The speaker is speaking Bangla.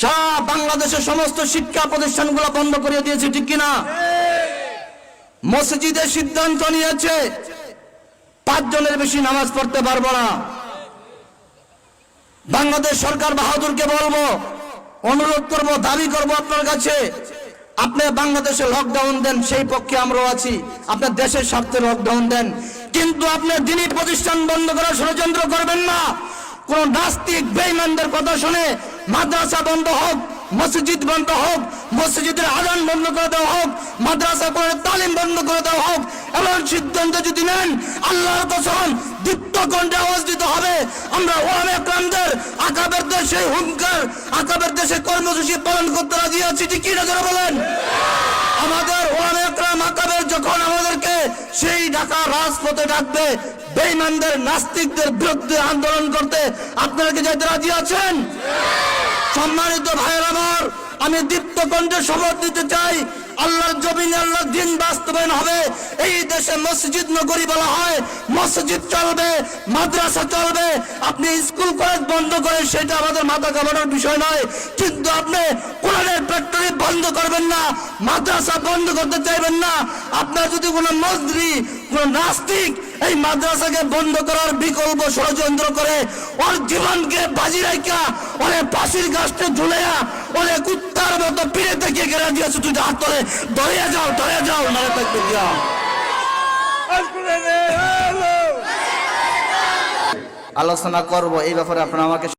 সব বাংলাদেশের সমস্ত শিক্ষা প্রতিষ্ঠানগুলো বন্ধ করে দিয়েছে, ঠিক কিনা? মসজিদে সিদ্ধান্ত নিয়েছে 5 জনের বেশি নামাজ পড়তে পারবো না। বাংলাদেশ সরকার বাহাদুরকে বলবো, অনুরোধ করব, দাবি করব আপনার কাছে, আপনি বাংলাদেশে লকডাউন দেন, সেই পক্ষে আমরাও আছি। আপনার দেশের স্বার্থে লকডাউন দেন, কিন্তু আপনি দ্বীনি প্রতিষ্ঠান বন্ধ করার ষড়যন্ত্র করবেন না। কোন নাস্তিক বেঈমানদের কথা শুনে মাদ্রাসা বন্ধ হোক, মসজিদ বন্ধ হোক, মসজিদের আযান বন্ধ করে দেওয়া হোক, মাদ্রাসা করে তালিম বন্ধ করে দেওয়া হোক, এমন সিদ্ধান্ত যদি নেন, আল্লাহর কসম দীপ্ত কণ্ঠে আওয়াজ দিতে হবে। আমরা ওলামায়ে কেরামদের আকাবেরদের সেই হুঙ্কার, আকাবেরদের সেই কর্মসূচি পালন করতে রাজি আছি, ঠিক কি না যারা বলেন? আমাদের ওলামায়ে কেরাম আকাবের যখন আমাদেরকে সেই ঢাকা রাজপথে ডাকবে বেঈমানদের নাস্তিকদের বিরুদ্ধে আন্দোলন করতে, আপনারা কি যেতে রাজি আছেন? সম্মানিত ভাইয়েরা আমার, আমি দীপ্ত কণ্ঠে শপথ দিতে চাই, আল্লাহর জমিনে আল্লাহর দ্বীন বাস্তবায়ন হবে। এই দেশে মসজিদ নগরী বলা হয়, মসজিদ চলবে, মাদ্রাসা চলবে। আপনি স্কুল কলেজ বন্ধ করে সেটা আমাদের মাথা ঘামানোর বিষয় নয়, কিন্তু আপনি কোরআনের ফ্যাক্টরি বন্ধ করবেন না, মাদ্রাসা বন্ধ করতে চাইবেন না। আপনার যদি কোনো মজরি, কোনো নাস্তিক এই মাদ্রাসাকে বন্ধ করার বিকল্প ষড়যন্ত্র করে ওর জীবনকে বাজি রাখা, ওরে ফাঁসির গাছটা ঝুলেয়া, ওরে কুত্তার মতো পিড়ে থেকে গেড়ে দিয়েছে, তুই হাত ধরে ধরে যাও নারে থাকতে যাও। আলোচনা করব এই ব্যাপারে, আপনারা আমাকে